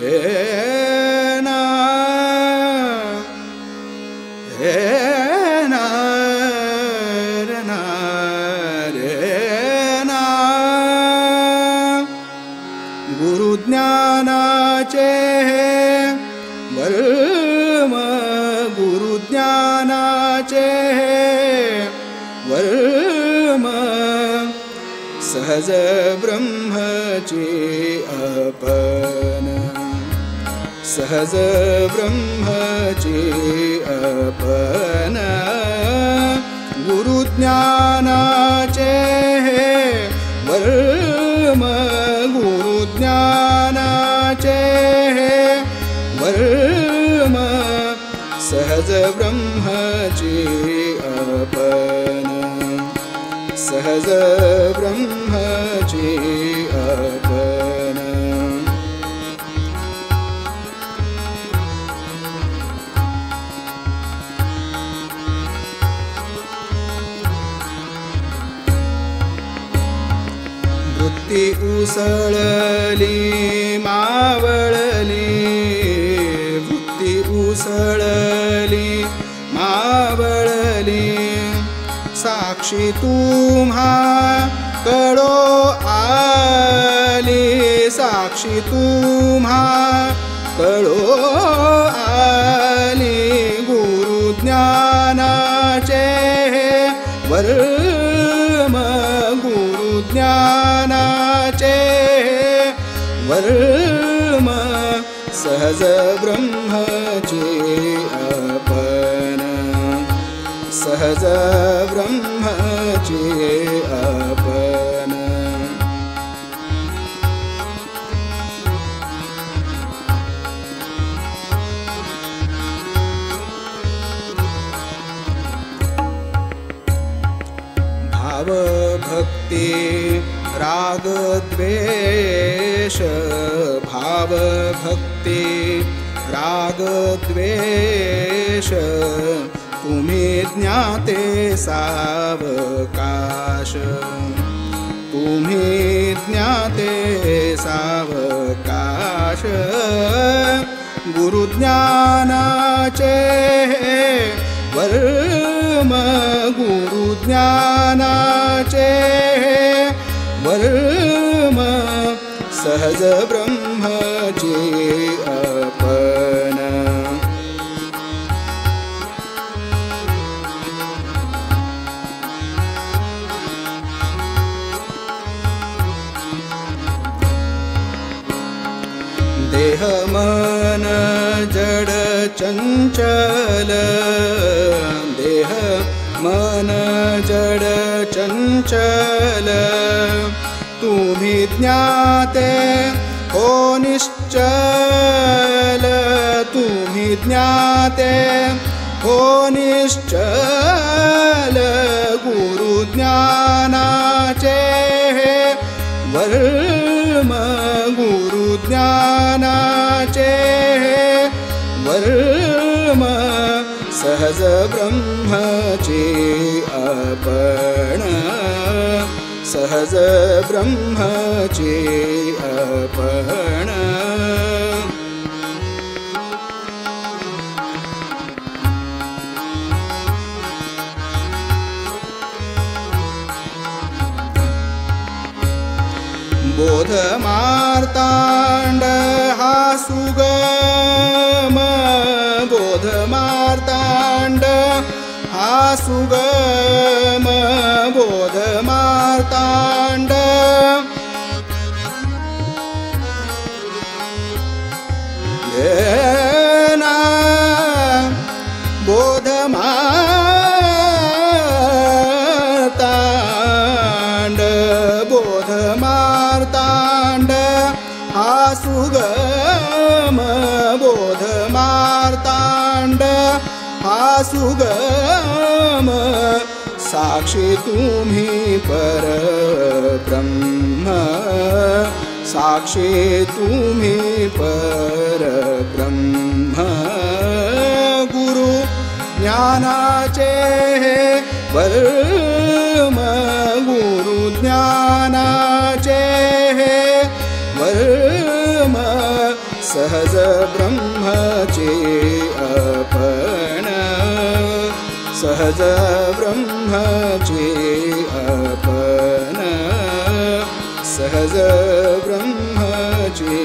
हे ना हे ना रे ना रे ना गुरुज्ञानाचे वर्म गुरुज्ञानाचे वर्म सहज ब्रह्मची अपन सहज ब्रह्मची अपन गुरुज्ञानाचे वर्म गुरुज्ञानाचे वर्म सहज ब्रह्मची अपन सहज ब्रह्मची अपन वृत्ती उसळली मावळली वृत्ती उसळली मावळली साक्षी तुम्हा कडो आली साक्षी तुम्हा कडो आली गुरुज्ञानाचे वर्म गुरुज्ञानाचे वर्म सहज ब्रह्मची अपन सहज ब्रह्मची अपन भाव भक्ती राग द्वेष भाव भक्ती राग द्वेष तुम्ही ज्ञाते सावकाश तुम्ही ज्ञाते सावकाश गुरुज्ञानाचे वर्म गुरुज्ञानाचे वर्म सहज ब्रह्मची अपन देह मन जड चंचल देह मन जड चंचल तुम्ही ज्ञाते हो निश्चल तुम्ही ज्ञाते हो निश्चल गुरुज्ञानाचे वर्म गुरुज्ञानाचे वर्म सहज ब्रह्मची अपन सहज ब्रह्मची अपन बोध मार्तांड हा सुगम बोध मार्तांड हा सुगम बोध मार्तांड ना बोध मार्तांड बोध मार्तांड हा सुगम बोध मार्तांड हा सुगम साक्षी तुम्ही परब्रह्म साक्षी तुम्ही परब्रह्म गुरु ज्ञानाचे वर्म गुरु ज्ञानाचे वर्म सहज ब्रह्मचे अपन सहज ब्रह्मचे अपन सहज ब्रह्मचे